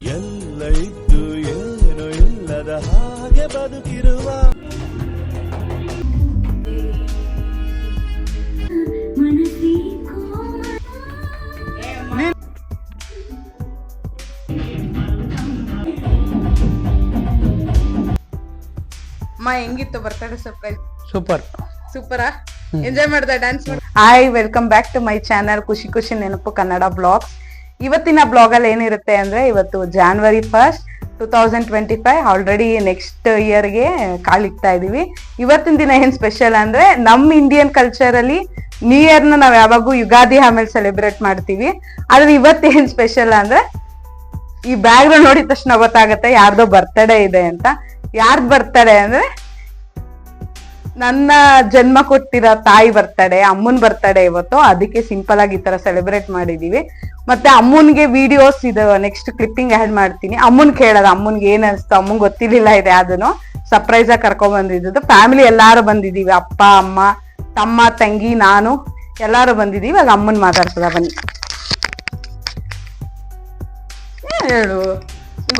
ಎಲ್ಲ ಇದ್ದು ಏನು ಇಲ್ಲದ ಹಾಗೆ ಬದುಕಿರುವ ಹೆಂಗಿತ್ತು ಬರ್ತಡೇ ಸರ್ಪ್ರೈಸ್? ಸೂಪರಾ? ಎಂಜಾಯ್ ಮಾಡ್ದ ಡ್ಯಾನ್ಸ್ ಮಾಡಿ? Hi, welcome back to my channel ಖುಷಿ ಖುಷಿ ನೆನಪು ಕನ್ನಡ ಬ್ಲಾಗ್ಸ್. ಇವತ್ತಿನ ಬ್ಲಾಗ್ ಅಲ್ಲಿ ಏನಿರುತ್ತೆ ಅಂದ್ರೆ, ಇವತ್ತು January 1st 2025 ಆಲ್ರೆಡಿ ನೆಕ್ಸ್ಟ್ ಇಯರ್ಗೆ ಕಾಲಿಕ್ತಾ ಇದೀವಿ. ಇವತ್ತಿನ ದಿನ ಏನ್ ಸ್ಪೆಷಲ್ ಅಂದ್ರೆ, ನಮ್ ಇಂಡಿಯನ್ ಕಲ್ಚರ್ ಅಲ್ಲಿ ನ್ಯೂ ಇಯರ್ ನ ನಾವ್ ಯಾವಾಗೂ ಯುಗಾದಿ ಆಮೇಲೆ ಸೆಲೆಬ್ರೇಟ್ ಮಾಡ್ತೀವಿ. ಆದ್ರೆ ಇವತ್ತೇನ್ ಸ್ಪೆಷಲ್ ಅಂದ್ರೆ, ಈ ಬ್ಯಾಗ್ ನೋಡಿದ ತಕ್ಷಣ ಗೊತ್ತಾಗತ್ತೆ ಯಾರ್ದೋ ಬರ್ತಡೇ ಇದೆ ಅಂತ. ಯಾರ್ದ್ ಬರ್ತಡೇ ಅಂದ್ರೆ, ನನ್ನ ಜನ್ಮ ಕೊಟ್ಟಿರೋ ತಾಯಿ ಬರ್ತಡೇ, ಅಮ್ಮನ್ ಬರ್ತಡೇ ಇವತ್ತು. ಅದಕ್ಕೆ ಸಿಂಪಲ್ ಆಗಿ ಈ ತರ ಸೆಲೆಬ್ರೇಟ್ ಮಾಡಿದೀವಿ. ಮತ್ತೆ ಅಮ್ಮನ್ಗೆ ವಿಡಿಯೋಸ್ ಇದು ನೆಕ್ಸ್ಟ್ ಕ್ಲಿಪ್ಪಿಂಗ್ ಆಡ್ ಮಾಡ್ತೀನಿ. ಅಮ್ಮನ್ ಕೇಳೋದು, ಅಮ್ಮನ್ಗೆ ಏನ್ ಅನ್ಸ್ತು, ಅಮ್ಮಂಗ್ ಗೊತ್ತಿರ್ಲಿಲ್ಲ ಇದೆ ಅದನ್ನು ಸರ್ಪ್ರೈಸ್ ಆಗಿ ಕರ್ಕೊಂಡ್ ಬಂದಿದ್ದು. ಫ್ಯಾಮಿಲಿ ಎಲ್ಲಾರು ಬಂದಿದೀವಿ, ಅಪ್ಪ ಅಮ್ಮ ತಮ್ಮ ತಂಗಿ ನಾನು ಎಲ್ಲಾರು ಬಂದಿದೀವಿ. ಇವಾಗ ಅಮ್ಮನ್ ಮಾತಾಡ್ತದ, ಬನ್ನಿ. ಹೇಳು,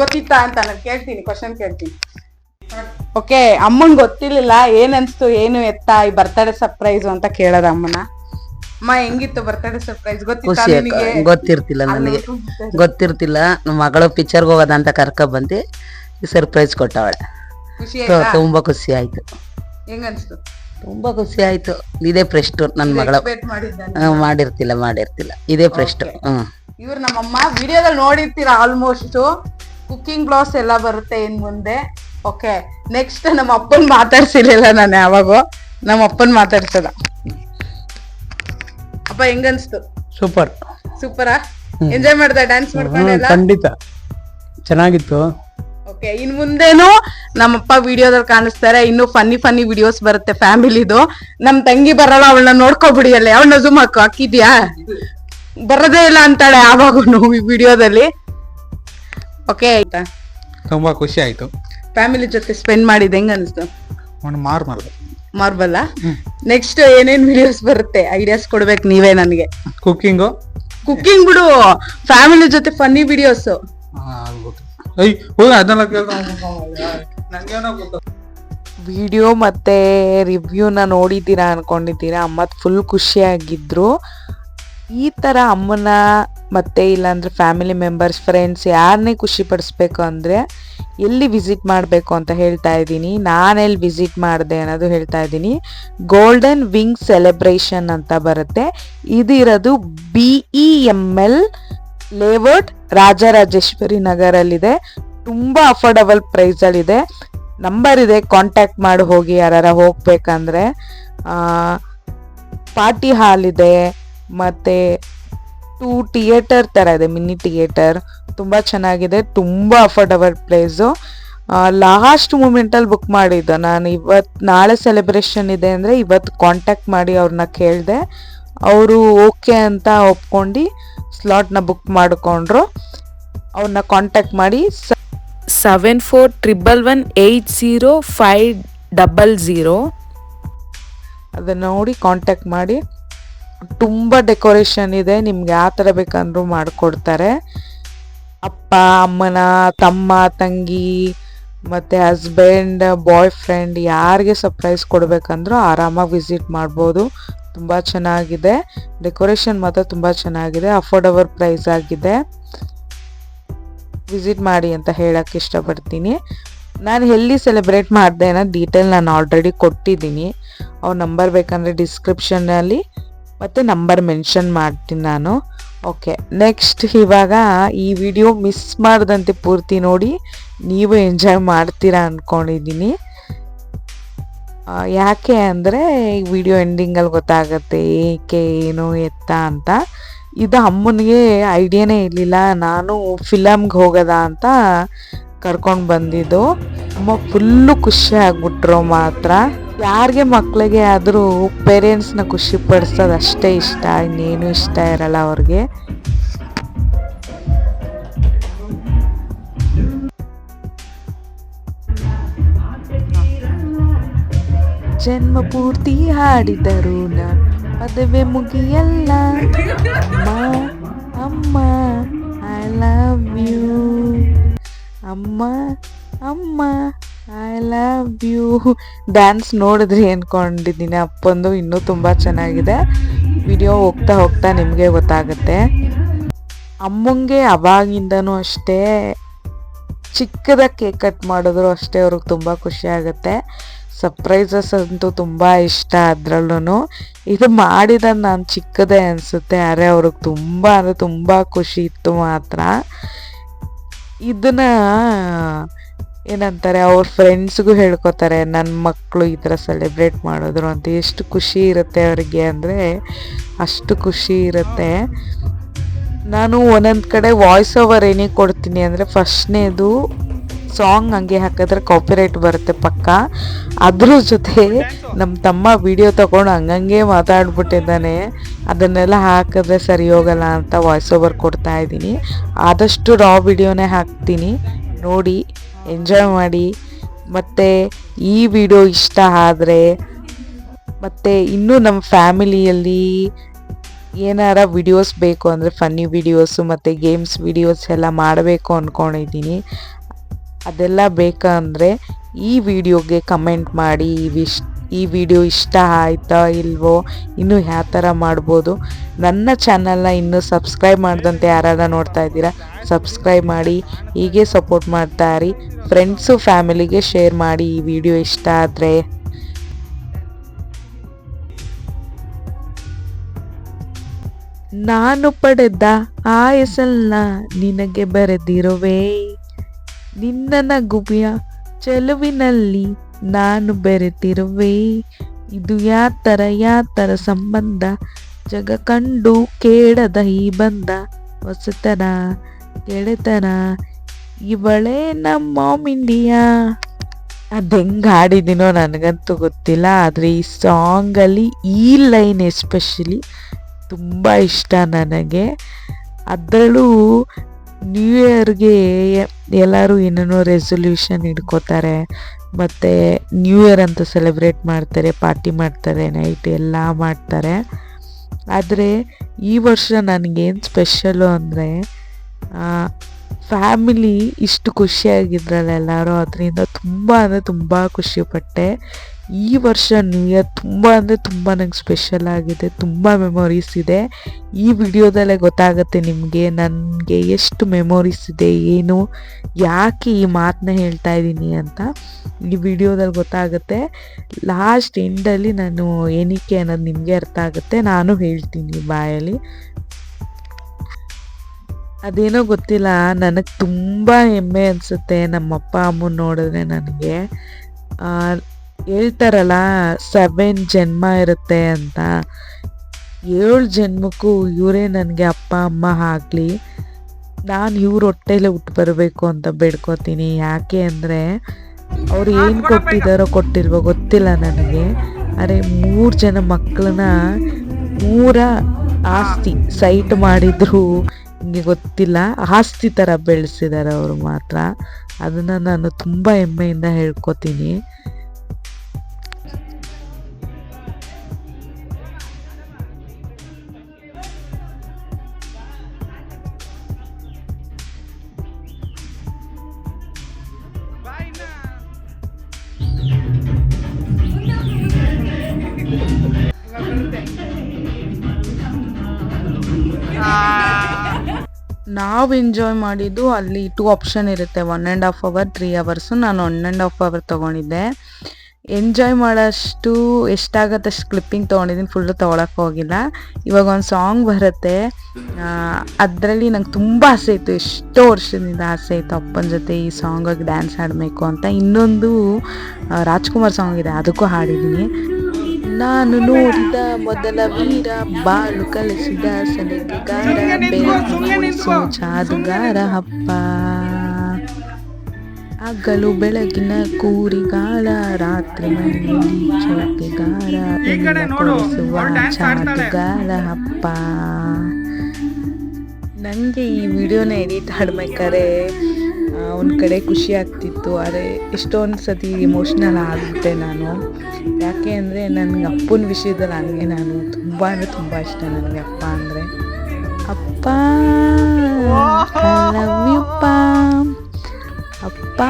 ಗೊತ್ತಿತ್ತಾ ಅಂತ ನಾನು ಕೇಳ್ತೀನಿ, ಕ್ವಶನ್ ಕೇಳ್ತೀನಿ. ಓಕೆ, ಅಮ್ಮನ್ ಗೊತ್ತಿರ್ಲಿಲ್ಲ ಏನ್ ಅನ್ಸ್ತು, ಏನು ಎತ್ತ ಈ ಬರ್ತಡೇ ಸರ್ಪ್ರೈಸ್ ಅಂತ ಕೇಳದ ಅಮ್ಮನ. ಅಮ್ಮ ಹೆಂಗಿತ್ತು ಬರ್ತಡೇ ಸರ್ಪ್ರೈಸ್? ಗೊತ್ತಿರ್ತಿಲ್ಲ ನನಗೆ, ಗೊತ್ತಿರ್ತಿಲ್ಲ. ನಮ್ಮ ಮಗಳು ಪಿಕ್ಚರ್ಗೆ ಹೋಗೋದ ಅಂತ ಕರ್ಕ ಬಂದು ಸರ್ಪ್ರೈಸ್ ಕೊಟ್ಟವಳೆ. ತುಂಬಾ ಖುಷಿ ಆಯ್ತು. ಹೆಂಗ ಅನ್ಸ್ತು? ತುಂಬಾ ಖುಷಿ ಆಯ್ತು. ಇದೇ ಫಸ್ಟ್ ನನ್ ಮಗಳು ಮಾಡಿರ್ತಿಲ್ಲ ಇದೇ ಫಸ್ಟ್. ಇವ್ರು ನಮ್ಮಮ್ಮ ವಿಡಿಯೋದಲ್ಲಿ ನೋಡಿರ್ತೀರಾ ಆಲ್ಮೋಸ್ಟ್. ಕುಕಿಂಗ್ ಬ್ಲಾಗ್ಸ್ ಎಲ್ಲ ಬರುತ್ತೆ ಇನ್ ಮುಂದೆ. ಓಕೆ, ನೆಕ್ಸ್ಟ್ ನಮ್ಮ ಅಪ್ಪನ್ ಮಾತಾಡ್ಸಿರ್ಲಿಲ್ಲ ನಾನು ಯಾವಾಗೋ. ನಮ್ಮ ಅಪ್ಪನ್ ಮಾತಾಡ್ಸದ. ಅಪ್ಪ ಹೆಂಗನ್ಸ್ತು? ಸೂಪರಾ? ಎಂಜಾಯ್ ಮಾಡ್ದ ಡ್ಯಾನ್ಸ್ ಮಾಡ್ಕೊಂಡೆಲ್ಲ? ಖಂಡಿತ ಚೆನ್ನಾಗಿತ್ತು. ಓಕೆ, ಇನ್ ಮುಂದೇನು ನಮ್ಮಪ್ಪ ವಿಡಿಯೋದಲ್ಲಿ ಕಾಣಿಸ್ತಾರೆ. ಇನ್ನು ಫನ್ನಿ ವಿಡಿಯೋಸ್ ಬರುತ್ತೆ ಫ್ಯಾಮಿಲಿದು. ನಮ್ ತಂಗಿ ಬರಲ್ಲ, ಅವಳನ್ನ ನೋಡ್ಕೊಬಿಡಿ. ಅಲ್ಲೇ ಅವಳನ್ನ ಜೂಮ್ ಹಾಕಿದ್ಯಾ? ಬರೋದೇ ಇಲ್ಲ ಅಂತಾಳೆ ಯಾವಾಗೂ ಈ ವಿಡಿಯೋದಲ್ಲಿ. ಓಕೆ, ಆಯ್ತಾ? ತುಂಬಾ ಖುಷಿ ಆಯ್ತು. ಫ್ಯಾಮಿಲಿ ಜೊತೆ ಸ್ಪೆಂಡ್ ಮಾಡಿದ್ ಹೆಂಗ ಅನಿಸ್ತು? ಮಾರ್ಬಲ್. ನೆಕ್ಸ್ಟ್ ಏನೇನ್ ವಿಡಿಯೋಸ್ ಬರುತ್ತೆ? ಐಡಿಯಾಸ್ ಕೊಡ್ಬೇಕು ನೀವೇ ನನಗೆ. ಕುಕಿಂಗ್ ಬಿಡು, ಫ್ಯಾಮಿಲಿ ಜೊತೆ ಫನ್ನಿ ವಿಡಿಯೋಸ್. ವಿಡಿಯೋ ಮತ್ತೆ ರಿವ್ಯೂನ ನೋಡಿದ್ದೀರಾ ಅನ್ಕೊಂಡಿದ್ದೀರಾ. ಅಮ್ಮ ಫುಲ್ ಖುಷಿಯಾಗಿದ್ರು. ಈ ತರ ಅಮ್ಮನ ಮತ್ತೆ ಇಲ್ಲಾಂದ್ರೆ ಫ್ಯಾಮಿಲಿ ಮೆಂಬರ್ಸ್, ಫ್ರೆಂಡ್ಸ್ ಯಾರನ್ನೇ ಖುಷಿ ಪಡಿಸ್ಬೇಕು ಅಂದ್ರೆ ಎಲ್ಲಿ ವಿಸಿಟ್ ಮಾಡಬೇಕು ಅಂತ ಹೇಳ್ತಾ ಇದ್ದೀನಿ. ನಾನೆಲ್ಲಿ ವಿಸಿಟ್ ಮಾಡಿದೆ ಅನ್ನೋದು ಹೇಳ್ತಾ ಇದ್ದೀನಿ. ಗೋಲ್ಡನ್ ವಿಂಗ್ ಸೆಲೆಬ್ರೇಷನ್ ಅಂತ ಬರುತ್ತೆ. ಇದಿರೋದು BEML ಲೇಔಟ್, ರಾಜರಾಜೇಶ್ವರಿ ನಗರಲ್ಲಿದೆ. ತುಂಬಾ ಅಫೋರ್ಡಬಲ್ ಪ್ರೈಸಲ್ಲಿದೆ. ನಂಬರ್ ಇದೆ, ಕಾಂಟ್ಯಾಕ್ಟ್ ಮಾಡಿ ಹೋಗಿ ಯಾರು ಹೋಗ್ಬೇಕಂದ್ರೆ. ಪಾರ್ಟಿ ಹಾಲ್ ಇದೆ, ಮತ್ತೆ 2 ಥಿಯೇಟರ್ ತರ ಇದೆ, ಮಿನಿ ಥಿಯೇಟರ್. ತುಂಬಾ ಚೆನ್ನಾಗಿದೆ, ತುಂಬಾ ಅಫೋರ್ಡಬಲ್ ಪ್ರೈಸು. ಲಾಸ್ಟ್ ಮೂಮೆಂಟಲ್ಲಿ ಬುಕ್ ಮಾಡಿದ್ದು ನಾನು. ನಾಳೆ ಸೆಲೆಬ್ರೇಷನ್ ಇದೆ ಅಂದರೆ ಇವತ್ತು ಕಾಂಟ್ಯಾಕ್ಟ್ ಮಾಡಿ ಅವ್ರನ್ನ ಕೇಳಿದೆ. ಅವರು ಓಕೆ ಅಂತ ಒಪ್ಕೊಂಡು ಸ್ಲಾಟ್ನ ಬುಕ್ ಮಾಡಿಕೊಂಡ್ರು. ಅವ್ರನ್ನ ಕಾಂಟ್ಯಾಕ್ಟ್ ಮಾಡಿ 7411180500 ಅದನ್ನು ನೋಡಿ ಕಾಂಟ್ಯಾಕ್ಟ್ ಮಾಡಿ. ತುಂಬ ಡೆಕೋರೇಷನ್ ಇದೆ, ನಿಮ್ಗೆ ಯಾವ ಥರ ಬೇಕಂದ್ರೂ ಮಾಡಿಕೊಡ್ತಾರೆ. ಅಪ್ಪ ಅಮ್ಮನ, ತಮ್ಮ ತಂಗಿ ಮತ್ತು ಹಸ್ಬೆಂಡ್, ಬಾಯ್ ಫ್ರೆಂಡ್ ಯಾರಿಗೆ ಸರ್ಪ್ರೈಸ್ ಕೊಡಬೇಕಂದ್ರೂ ಆರಾಮಾಗಿ ವಿಸಿಟ್ ಮಾಡ್ಬೋದು. ತುಂಬ ಚೆನ್ನಾಗಿದೆ, ಡೆಕೋರೇಷನ್ ಮಾತ್ರ ತುಂಬ ಚೆನ್ನಾಗಿದೆ, ಅಫೋರ್ಡಬಲ್ ಪ್ರೈಸ್ ಆಗಿದೆ. ವಿಸಿಟ್ ಮಾಡಿ ಅಂತ ಹೇಳಕ್ಕೆ ಇಷ್ಟಪಡ್ತೀನಿ. ನಾನು ಎಲ್ಲಿ ಸೆಲೆಬ್ರೇಟ್ ಮಾಡಿದೆ ಅನ್ನೋ ಡೀಟೇಲ್ ನಾನು ಆಲ್ರೆಡಿ ಕೊಟ್ಟಿದ್ದೀನಿ. ಅವ್ರ ನಂಬರ್ ಬೇಕಂದರೆ ಡಿಸ್ಕ್ರಿಪ್ಷನ್ನಲ್ಲಿ ಮತ್ತು ನಂಬರ್ ಮೆನ್ಷನ್ ಮಾಡ್ತೀನಿ ನಾನು. ಓಕೆ, ನೆಕ್ಸ್ಟ್ ಇವಾಗ ಈ ವಿಡಿಯೋ ಮಿಸ್ ಮಾಡ್ದಂತೆ ಪೂರ್ತಿ ನೋಡಿ, ನೀವು ಎಂಜಾಯ್ ಮಾಡ್ತೀರಾ ಅಂದ್ಕೊಂಡಿದ್ದೀನಿ. ಯಾಕೆ ಅಂದರೆ ಈ ವಿಡಿಯೋ ಎಂಡಿಂಗಲ್ಲಿ ಗೊತ್ತಾಗುತ್ತೆ ಏಕೆ ಏನು ಎತ್ತ ಅಂತ. ಇದು ಅಮ್ಮನಿಗೆ ಐಡಿಯಾನೇ ಇರಲಿಲ್ಲ. ನಾನು ಫಿಲಮ್ಗೆ ಹೋಗೋದ ಅಂತ ಕರ್ಕೊಂಡು ಬಂದಿದ್ದು. ಅಮ್ಮ ಫುಲ್ಲು ಖುಷಿ ಆಗ್ಬಿಟ್ರು ಮಾತ್ರ. ಯಾರಿಗೆ ಮಕ್ಕಳಿಗೆ ಆದರೂ ಪೇರೆಂಟ್ಸ್ನ ಖುಷಿ ಪಡಿಸೋದು ಅಷ್ಟೇ ಇಷ್ಟ, ಇನ್ನೇನು ಇಷ್ಟ ಇರಲ್ಲ ಅವ್ರಿಗೆ. ಜನ್ಮ ಪೂರ್ತಿ ಹಾಡಿದರು ಪದವೇ ಮುಗಿಯಲ್ಲ. ಅಮ್ಮ ಐ ಲವ್ ಯು. ಅಮ್ಮ ಅಮ್ಮ ಐ ಲವ್ ಯು. ಡ್ಯಾನ್ಸ್ ನೋಡಿದ್ರಿ ಅಂದ್ಕೊಂಡಿದ್ದೀನಿ. ಅಪ್ಪಂದು ಇನ್ನೂ ತುಂಬ ಚೆನ್ನಾಗಿದೆ. ವಿಡಿಯೋ ಹೋಗ್ತಾ ಹೋಗ್ತಾ ನಿಮಗೆ ಗೊತ್ತಾಗುತ್ತೆ. ಅಮ್ಮಂಗೆ ಅವಾಗಿಂದನೂ ಅಷ್ಟೇ ಚಿಕ್ಕದಾಗಿ ಕೇಕ್ ಕಟ್ ಮಾಡಿದ್ರು ಅಷ್ಟೇ ಅವ್ರಿಗೆ ತುಂಬ ಖುಷಿ ಆಗುತ್ತೆ. ಸರ್ಪ್ರೈಸಸ್ ಅಂತೂ ತುಂಬ ಇಷ್ಟ. ಅದರಲ್ಲೂ ಇದು ಮಾಡಿದಾಗ ನಾನು ಚಿಕ್ಕದೇ ಅನಿಸುತ್ತೆ, ಆದರೆ ಅವ್ರಿಗೆ ತುಂಬ ಅಂದರೆ ತುಂಬ ಖುಷಿ ಇತ್ತು ಮಾತ್ರ. ಇದನ್ನು ಏನಂತಾರೆ, ಅವ್ರ ಫ್ರೆಂಡ್ಸ್ಗೂ ಹೇಳ್ಕೊತಾರೆ ನನ್ನ ಮಕ್ಕಳು ಈ ಥರ ಸೆಲೆಬ್ರೇಟ್ ಮಾಡಿದ್ರು ಅಂತ. ಎಷ್ಟು ಖುಷಿ ಇರುತ್ತೆ ಅವರಿಗೆ ಅಂದರೆ ಅಷ್ಟು ಖುಷಿ ಇರುತ್ತೆ. ನಾನು ಒಂದೊಂದು ಕಡೆ ವಾಯ್ಸ್ ಓವರ್ ಏನಿಗೆ ಕೊಡ್ತೀನಿ ಅಂದರೆ, ಫಸ್ಟ್ನೇದು ಸಾಂಗ್ ಹಂಗೆ ಹಾಕಿದ್ರೆ ಕಾಪಿರೈಟ್ ಬರುತ್ತೆ ಪಕ್ಕ. ಅದ್ರ ಜೊತೆ ನಮ್ಮ ತಮ್ಮ ವಿಡಿಯೋ ತೊಗೊಂಡು ಹಂಗಂಗೆ ಮಾತಾಡ್ಬಿಟ್ಟಿದ್ದಾನೆ. ಅದನ್ನೆಲ್ಲ ಹಾಕಿದ್ರೆ ಸರಿ ಹೋಗಲ್ಲ ಅಂತ ವಾಯ್ಸ್ ಓವರ್ ಕೊಡ್ತಾ ಇದ್ದೀನಿ. ಆದಷ್ಟು ರಾ ವಿಡಿಯೋನೇ ಹಾಕ್ತೀನಿ, ನೋಡಿ ಎಂಜಾಯ್ ಮಾಡಿ. ಮತ್ತು ಈ ವಿಡಿಯೋ ಇಷ್ಟ ಆದರೆ ಮತ್ತು ಇನ್ನೂ ನಮ್ಮ ಫ್ಯಾಮಿಲಿಯಲ್ಲಿ ಏನಾರ ವಿಡಿಯೋಸ್ ಬೇಕು ಅಂದರೆ ಫನ್ನಿ ವಿಡಿಯೋಸು ಮತ್ತು ಗೇಮ್ಸ್ ವಿಡಿಯೋಸ್ ಎಲ್ಲ ಮಾಡಬೇಕು ಅಂದ್ಕೊಂಡಿದ್ದೀನಿ. ಅದೆಲ್ಲ ಬೇಕಂದರೆ ಈ ವಿಡಿಯೋಗೆ ಕಮೆಂಟ್ ಮಾಡಿ. ಈ ವಿಡಿಯೋ ಇಷ್ಟ ಆಯ್ತಾ ಇಲ್ವೋ, ಇನ್ನೂ ಯಾವ ಥರ ಮಾಡ್ಬೋದು. ನನ್ನ ಚಾನಲ್ನ ಇನ್ನೂ ಸಬ್ಸ್ಕ್ರೈಬ್ ಮಾಡಿದಂತೆ ಯಾರೆಲ್ಲ ನೋಡ್ತಾ ಇದ್ದೀರಾ ಸಬ್ಸ್ಕ್ರೈಬ್ ಮಾಡಿ. ಹೀಗೆ ಸಪೋರ್ಟ್ ಮಾಡ್ತಾ ಇರಿ. ಫ್ರೆಂಡ್ಸು ಫ್ಯಾಮಿಲಿಗೆ ಶೇರ್ ಮಾಡಿ ಈ ವಿಡಿಯೋ ಇಷ್ಟ ಆದರೆ. ನಾನು ಪಡೆದ ಆಯಸಲ್ಲ ನಿನಗೆ ಬರೆದಿರುವೆ, ನಿನ್ನ ನಗುವಿಯ ಚೆಲುವಿನಲ್ಲಿ ನಾನು ಬೆರೆತಿರುವೆ. ಇದು ಯಾತರ ಸಂಬಂಧ, ಜಗ ಕಂಡು ಕೇಳದ ಈ ಬಂದ, ಹೊಸತನ ಗೆಳೆತನ ಇವಳೇ ನಮ್ಮ ಮಾಮ್ ಇಂಡಿಯಾ. ಅದು ಹೆಂಗೆ ಹಾಡಿದ್ದೀನೋ ನನಗಂತೂ ಗೊತ್ತಿಲ್ಲ, ಆದರೆ ಈ ಸಾಂಗಲ್ಲಿ ಈ ಲೈನ್ ಎಸ್ಪೆಷಲಿ ತುಂಬ ಇಷ್ಟ ನನಗೆ. ಅದರಲ್ಲೂ ನ್ಯೂ ಇಯರ್ಗೆ ಎಲ್ಲರೂ ಏನೇನೋ ರೆಸೊಲ್ಯೂಷನ್ ಇಟ್ಕೋತಾರೆ, ಮತ್ತು ನ್ಯೂ ಇಯರ್ ಅಂತ ಸೆಲೆಬ್ರೇಟ್ ಮಾಡ್ತಾರೆ, ಪಾರ್ಟಿ ಮಾಡ್ತಾರೆ, ನೈಟ್ ಎಲ್ಲ ಮಾಡ್ತಾರೆ. ಆದರೆ ಈ ವರ್ಷ ನನಗೇನು ಸ್ಪೆಷಲು ಅಂದರೆ, ಫ್ಯಾಮಿಲಿ ಇಷ್ಟು ಖುಷಿಯಾಗಿದ್ರಲ್ಲ ಎಲ್ಲರೂ, ಅದರಿಂದ ತುಂಬ ಅಂದರೆ ತುಂಬ ಖುಷಿಪಟ್ಟೆ. ಈ ವರ್ಷ ನ್ಯೂ ಇಯರ್ ತುಂಬ ಅಂದರೆ ತುಂಬ ನಂಗೆ ಸ್ಪೆಷಲ್ ಆಗಿದೆ, ತುಂಬ ಮೆಮೊರೀಸ್ ಇದೆ. ಈ ವಿಡಿಯೋದಲ್ಲೇ ಗೊತ್ತಾಗುತ್ತೆ ನಿಮಗೆ ನನಗೆ ಎಷ್ಟು ಮೆಮೊರೀಸ್ ಇದೆ, ಏನು ಯಾಕೆ ಈ ಮಾತನ್ನ ಹೇಳ್ತಾ ಇದ್ದೀನಿ ಅಂತ ಈ ವಿಡಿಯೋದಲ್ಲಿ ಗೊತ್ತಾಗುತ್ತೆ. ಲಾಸ್ಟ್ ಎಂಡಲ್ಲಿ ನಾನು ಏನಕ್ಕೆ ಅನ್ನೋದು ನಿಮಗೆ ಅರ್ಥ ಆಗುತ್ತೆ, ನಾನು ಹೇಳ್ತೀನಿ ಬಾಯಲ್ಲಿ. ಅದೇನೋ ಗೊತ್ತಿಲ್ಲ, ನನಗೆ ತುಂಬ ಹೆಮ್ಮೆ ಅನಿಸುತ್ತೆ ನಮ್ಮ ಅಪ್ಪ ಅಮ್ಮ ನೋಡಿದ್ರೆ. ನನಗೆ ಹೇಳ್ತಾರಲ್ಲ 7 ಜನ್ಮ ಇರುತ್ತೆ ಅಂತ, 7 ಜನ್ಮಕ್ಕೂ ಇವರೇ ನನಗೆ ಅಪ್ಪ ಅಮ್ಮ ಆಗಲಿ. ನಾನು ಇವ್ರ ಹೊಟ್ಟೆಲೇ ಹುಟ್ಟು ಬರಬೇಕು ಅಂತ ಬೇಡ್ಕೋತೀನಿ. ಯಾಕೆ ಅಂದರೆ ಅವ್ರು ಏನು ಕೊಟ್ಟಿದ್ದಾರೋ ಕೊಟ್ಟಿಲ್ವೋ ಗೊತ್ತಿಲ್ಲ ನನಗೆ, ಆದರೆ 3 ಜನ ಮಕ್ಕಳನ್ನ 3 ಆಸ್ತಿ ಸೈಟ್ ಮಾಡಿದ್ರು ಹಿಂಗೆ ಗೊತ್ತಿಲ್ಲ, ಆಸ್ತಿ ಥರ ಬೆಳೆಸಿದ್ದಾರೆ ಅವರು ಮಾತ್ರ. ಅದನ್ನು ನಾನು ತುಂಬ ಹೆಮ್ಮೆಯಿಂದ ಹೇಳ್ಕೊತೀನಿ. ನಾವು ಎಂಜಾಯ್ ಮಾಡಿದ್ದು ಅಲ್ಲಿ 2 ಆಪ್ಷನ್ ಇರುತ್ತೆ, 1.5 hour 3 hours. ನಾನು 1.5 hour ತೊಗೊಂಡಿದ್ದೆ. ಎಂಜಾಯ್ ಮಾಡೋಷ್ಟು ಎಷ್ಟಾಗತ್ತೆ ಅಷ್ಟು ಕ್ಲಿಪ್ಪಿಂಗ್ ತೊಗೊಂಡಿದ್ದೀನಿ, ಫುಲ್ಲು ತೊಗೊಳಕ್ಕೆ ಹೋಗಿಲ್ಲ. ಇವಾಗ ಒಂದು ಸಾಂಗ್ ಬರುತ್ತೆ, ಅದರಲ್ಲಿ ನಂಗೆ ತುಂಬ ಆಸೆ ಇತ್ತು, ಎಷ್ಟೋ ವರ್ಷದಿಂದ ಆಸೆ ಇತ್ತು ಅಪ್ಪನ ಜೊತೆ ಈ ಸಾಂಗಾಗಿ ಡ್ಯಾನ್ಸ್ ಆಡಬೇಕು ಅಂತ. ಇನ್ನೊಂದು ರಾಜ್ಕುಮಾರ್ ಸಾಂಗ್ ಇದೆ, ಅದಕ್ಕೂ ಹಾಡಿದ್ದೀನಿ. ನಾನು ನೋಡಿದ ಮೊದಲ ವೀರ, ಬಾಳು ಕಲಿಸಿದ ಸಲಿಗೆಗಾರ, ಬೆಳಕು ಜಾದುಗಾರ ಅಪ್ಪ, ಹಗಲು ಬೆಳಗಿನ ಕೂರಿಗಾಳ, ರಾತ್ರಿ ಮನೆಯಲ್ಲಿ ಚೌಕಿಗಾರ, ಎಲ್ಲ ಕೊಡಿಸುವ ಜಾದುಗಾರ ಅಪ್ಪ. ನನಗೆ ಈ ವಿಡಿಯೋನ ಎಡಿಟ್ ಮಾಡ್ಬೇಕಾದ್ರೆ ಒಂದು ಕಡೆ ಖುಷಿ ಆಗ್ತಿತ್ತು, ಆದರೆ ಎಷ್ಟೊಂದು ಸತಿ ಇಮೋಷ್ನಲ್ ಆಗುತ್ತೆ ನಾನು. ಯಾಕೆ ಅಂದರೆ ನನಗೆ ಅಪ್ಪನ ವಿಷಯದಲ್ಲಿ ಹಂಗೆ, ನಾನು ತುಂಬ ಅಂದರೆ ತುಂಬ ಇಷ್ಟ ನನಗೆ ಅಪ್ಪ ಅಂದರೆ. ಅಪ್ಪ ಐ ಲವ್ ಯು ಪಾ. ಪಾ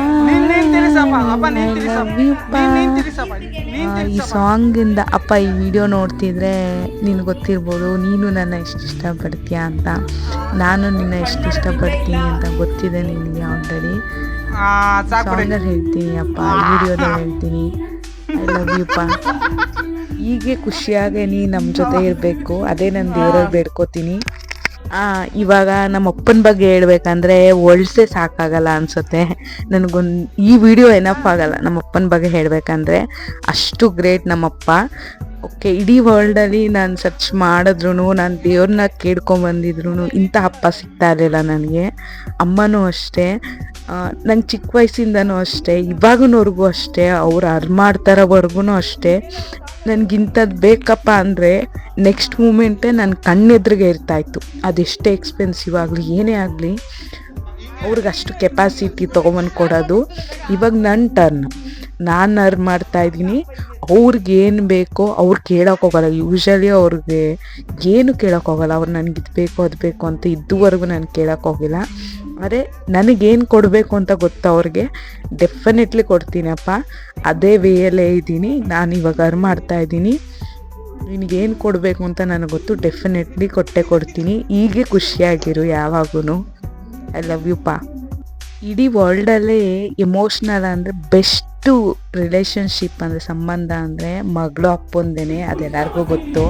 ಈ ಸಾಂಗಿಂದ ಅಪ್ಪ ಈ ವಿಡಿಯೋ ನೋಡ್ತಿದ್ರೆ ನಿನ್ಗೆ ಗೊತ್ತಿರ್ಬೋದು ನೀನು ನನ್ನ ಎಷ್ಟು ಇಷ್ಟಪಡ್ತೀಯ ಅಂತ. ನಾನು ನಿನ್ನ ಎಷ್ಟು ಇಷ್ಟಪಡ್ತೀನಿ ಅಂತ ಗೊತ್ತಿದೆ ನಿನಗೆ ಆಲ್ರೆಡಿ. ಸಾಂಗಲ್ಲಿ ಹೇಳ್ತೀನಿ ಅಪ್ಪ, ವಿಡಿಯೋದಲ್ಲಿ ಹೇಳ್ತೀನಿ ಐ ಲವ್ ಯು ಪಾ. ಹೀಗೆ ಖುಷಿಯಾಗಿ ನೀ ನಮ್ಮ ಜೊತೆ ಇರಬೇಕು, ಅದೇ ನಾನು ದೇವರಲ್ಲಿ ಬೇಡ್ಕೋತೀನಿ. ಇವಾಗ ನಮ್ಮ ಅಪ್ಪನ ಬಗ್ಗೆ ಹೇಳ್ಬೇಕಂದ್ರೆ ವರ್ಡ್ಸೇ ಸಾಕಾಗಲ್ಲ ಅನ್ಸುತ್ತೆ ನನಗೊಂದು. ಈ ವಿಡಿಯೋ ಎನಫ್ ಆಗಲ್ಲ ನಮ್ಮ ಅಪ್ಪನ ಬಗ್ಗೆ ಹೇಳಬೇಕಂದ್ರೆ, ಅಷ್ಟು ಗ್ರೇಟ್ ನಮ್ಮಪ್ಪ. ಓಕೆ, ಇಡೀ ವರ್ಲ್ಡಲ್ಲಿ ನಾನು ಸರ್ಚ್ ಮಾಡಿದ್ರು, ನಾನು ದೇವ್ರನ್ನ ಕೇಳ್ಕೊಂಬಂದಿದ್ರು ಇಂಥ ಅಪ್ಪ ಸಿಗ್ತಾ ಇರಲಿಲ್ಲ ನನಗೆ. ಅಮ್ಮನೂ ಅಷ್ಟೇ, ನಂಗೆ ಚಿಕ್ಕ ವಯಸ್ಸಿಂದನೂ ಅಷ್ಟೇ, ಇವಾಗನವರೆಗೂ ಅಷ್ಟೇ, ಅವ್ರು ಮಾಡ್ತಾರೋವರೆಗೂ ಅಷ್ಟೇ. ನನಗಿಂಥದ್ದು ಬೇಕಪ್ಪ ಅಂದರೆ ನೆಕ್ಸ್ಟ್ ಮೂಮೆಂಟೇ ನನ್ನ ಕಣ್ಣೆದ್ರಿಗೆ ಇರ್ತಾಯಿತ್ತು. ಅದೆಷ್ಟೇ ಎಕ್ಸ್ಪೆನ್ಸಿವ್ ಆಗಲಿ ಏನೇ ಆಗಲಿ ಅವ್ರಿಗೆ ಅಷ್ಟು ಕೆಪಾಸಿಟಿ ತೊಗೊಂಬಂದು ಕೊಡೋದು. ಇವಾಗ ನನ್ನ ಟರ್ನ್, ನಾನು ಅರ್ನ್ ಮಾಡ್ತಾಯಿದ್ದೀನಿ. ಅವ್ರಿಗೆ ಏನು ಬೇಕೋ ಅವ್ರು ಕೇಳೋಕ್ಕೋಗಲ್ಲ. ಯೂಶ್ವಲಿ ಅವ್ರಿಗೆ ಏನು ಕೇಳೋಕ್ಕೋಗಲ್ಲ. ಅವ್ರು ನನಗೆ ಇದು ಬೇಕು ಅದು ಬೇಕು ಅಂತ ಇದುವರೆಗೂ ನಾನು ಕೇಳೋಕ್ಕೋಗಿಲ್ಲ. ಆದರೆ ನನಗೇನು ಕೊಡಬೇಕು ಅಂತ ಗೊತ್ತು ಅವ್ರಿಗೆ, ಡೆಫಿನೆಟ್ಲಿ ಕೊಡ್ತೀನಪ್ಪ. ಅದೇ ವೇಯಲ್ಲೇ ಇದ್ದೀನಿ ನಾನು. ಇವಾಗ ಅರ್ನ್ ಮಾಡ್ತಾಯಿದ್ದೀನಿ. ನಿನಗೇನು ಕೊಡಬೇಕು ಅಂತ ನನಗೆ ಗೊತ್ತು, ಡೆಫಿನೆಟ್ಲಿ ಕೊಡ್ತೀನಿ. ಹೀಗೆ ಖುಷಿಯಾಗಿರು ಯಾವಾಗೂ. ಐ ಲವ್ ಯು ಪಾ. ಇಡೀ ವರ್ಲ್ಡಲ್ಲೇ ಎಮೋಷ್ನಲ್ ಅಂದರೆ ಬೆಸ್ಟು ರಿಲೇಷನ್ಶಿಪ್ ಅಂದರೆ ಸಂಬಂಧ ಅಂದರೆ ಮಗಳು ಅಪ್ಪಂದೇನೆ, ಅದೆಲ್ಲರಿಗೂ ಗೊತ್ತು.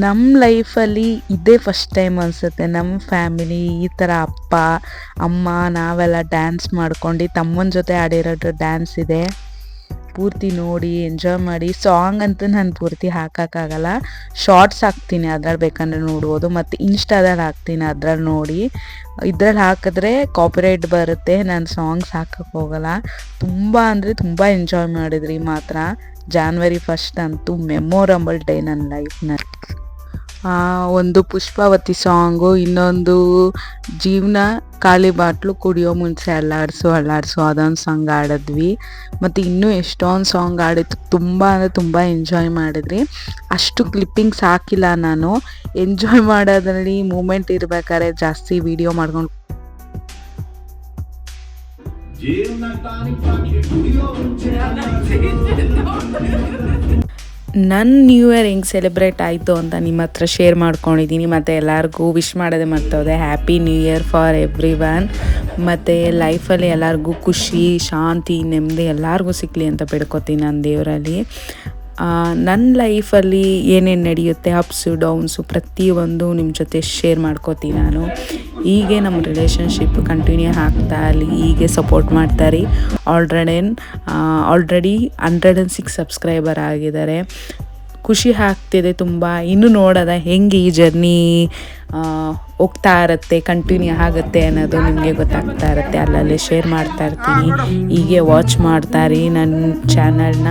ನಮ್ಮ ಲೈಫಲ್ಲಿ ಇದೇ ಫಸ್ಟ್ ಟೈಮ್ ಅನಿಸುತ್ತೆ ನಮ್ಮ ಫ್ಯಾಮಿಲಿ ಈ ಥರ ಅಪ್ಪ ಅಮ್ಮ ನಾವೆಲ್ಲ ಡ್ಯಾನ್ಸ್ ಮಾಡ್ಕೊಂಡು ತಮ್ಮನ ಜೊತೆ ಆಡಿರೋ ಡ್ಯಾನ್ಸ್ ಇದೆ. ಪೂರ್ತಿ ನೋಡಿ ಎಂಜಾಯ್ ಮಾಡಿ. ಸಾಂಗ್ ಅಂತೂ ನಾನು ಪೂರ್ತಿ ಹಾಕೋಕ್ಕಾಗಲ್ಲ, ಶಾರ್ಟ್ಸ್ ಹಾಕ್ತೀನಿ, ಅದ್ರಲ್ಲಿ ಬೇಕಂದ್ರೆ ನೋಡ್ಬೋದು. ಮತ್ತು ಇನ್ಸ್ಟಾದಲ್ಲಿ ಹಾಕ್ತೀನಿ, ಅದ್ರಲ್ಲಿ ನೋಡಿ. ಇದ್ರಲ್ಲಿ ಹಾಕಿದ್ರೆ ಕಾಪಿರೈಟ್ ಬರುತ್ತೆ, ನಾನು ಸಾಂಗ್ಸ್ ಹಾಕೋಕ್ಕೆ ಹೋಗಲ್ಲ. ತುಂಬ ಅಂದರೆ ತುಂಬ ಎಂಜಾಯ್ ಮಾಡಿದ್ರಿ ಮಾತ್ರ. ಜಾನ್ವರಿ 1 ಅಂತೂ ಮೆಮೊರಬಲ್ ಡೇ ನನ್ನ ಲೈಫ್ನಲ್ಲಿ. ಒಂದು ಪುಷ್ಪಾವತಿ ಸಾಂಗು, ಇನ್ನೊಂದು ಜೀವನ ಖಾಲಿ ಬಾಟ್ಲು ಕುಡಿಯೋ ಮುಂಚೆ ಅಲ್ಲಾಡಿಸು ಅದೊಂದು ಸಾಂಗ್ ಆಡಿದ್ವಿ. ಮತ್ತು ಇನ್ನೂ ಎಷ್ಟೊಂದು ಸಾಂಗ್ ಆಡಿತ್ತು. ತುಂಬ ಅಂದರೆ ತುಂಬ ಎಂಜಾಯ್ ಮಾಡಿದ್ರಿ. ಅಷ್ಟು ಕ್ಲಿಪ್ಪಿಂಗ್ಸ್ ಹಾಕಿಲ್ಲ ನಾನು. ಎಂಜಾಯ್ ಮಾಡೋದ್ರಲ್ಲಿ ಮೂಮೆಂಟ್ ಇರ್ಬೇಕಾದ್ರೆ ಜಾಸ್ತಿ ವಿಡಿಯೋ ಮಾಡ್ಕೊಂಡು ನನ್ನ ನ್ಯೂ ಇಯರ್ ಹೆಂಗೆ ಸೆಲೆಬ್ರೇಟ್ ಆಯಿತು ಅಂತ ನಿಮ್ಮ ಹತ್ರ ಶೇರ್ ಮಾಡ್ಕೊಂಡಿದ್ದೀನಿ. ಮತ್ತು ಎಲ್ಲರಿಗೂ ವಿಶ್ ಮಾಡೋದೇ ಮರ್ತೋದೆ. Happy new year for every one. ಮತ್ತು ಲೈಫಲ್ಲಿ ಎಲ್ಲರಿಗೂ ಖುಷಿ ಶಾಂತಿ ನೆಮ್ಮದಿ ಎಲ್ಲರಿಗೂ ಸಿಗಲಿ ಅಂತ ಬೇಡ್ಕೋತೀನಿ ನಾನು ದೇವರಲ್ಲಿ. ನನ್ನ ಲೈಫಲ್ಲಿ ಏನೇನು ನಡೆಯುತ್ತೆ ಅಪ್ಸು ಡೌನ್ಸು ಪ್ರತಿಯೊಂದು ನಿಮ್ಮ ಜೊತೆ ಶೇರ್ ಮಾಡ್ಕೋತೀನಿ ನಾನು. ಹೀಗೆ ನಮ್ಮ ರಿಲೇಷನ್ಶಿಪ್ ಕಂಟಿನ್ಯೂ ಆಗ್ತಾ ಅಲ್ಲಿ ಹೀಗೆ ಸಪೋರ್ಟ್ ಮಾಡ್ತಾರೆ. ಆಲ್ರೆಡಿ 106 ಸಬ್ಸ್ಕ್ರೈಬರ್ ಆಗಿದ್ದಾರೆ. ಖುಷಿ ಆಗ್ತಿದೆ ತುಂಬ. ಇನ್ನೂ ನೋಡೋದ ಹೆಂಗೆ ಈ ಜರ್ನಿ ಹೋಗ್ತಾ ಇರುತ್ತೆ, ಕಂಟಿನ್ಯೂ ಆಗುತ್ತೆ ಅನ್ನೋದು ನಿಮಗೆ ಗೊತ್ತಾಗ್ತಾ ಇರುತ್ತೆ. ಅಲ್ಲಲ್ಲೇ ಶೇರ್ ಮಾಡ್ತಾ ಇರ್ತೀನಿ. ಹೀಗೆ ವಾಚ್ ಮಾಡ್ತಾರೆ ನನ್ನ ಚಾನಲ್ನ.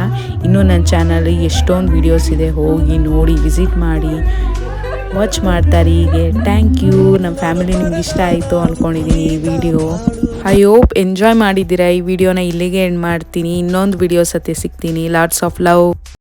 ಇನ್ನೂ ನನ್ನ ಚಾನಲ್ ಎಷ್ಟೊಂದು ವೀಡಿಯೋಸ್ ಇದೆ, ಹೋಗಿ ನೋಡಿ ವಿಸಿಟ್ ಮಾಡಿ ವಾಚ್ ಮಾಡ್ತಾರೆ. ಹೀಗೆ ಥ್ಯಾಂಕ್ ಯು. ನಮ್ಮ ಫ್ಯಾಮಿಲಿ ನಿಮ್ಗೆ ಇಷ್ಟ ಆಯಿತು ಅಂದ್ಕೊಂಡಿದ್ದೀನಿ ಈ ವಿಡಿಯೋ. ಐ ಹೋಪ್ ಎಂಜಾಯ್ ಮಾಡಿದ್ದೀರಾ ಈ ವಿಡಿಯೋನ. ಇಲ್ಲಿಗೆ ಎಂಡ್ ಮಾಡ್ತೀನಿ. ಇನ್ನೊಂದು ವಿಡಿಯೋ ಸತೆ ಸಿಗ್ತೀನಿ. Lots of love.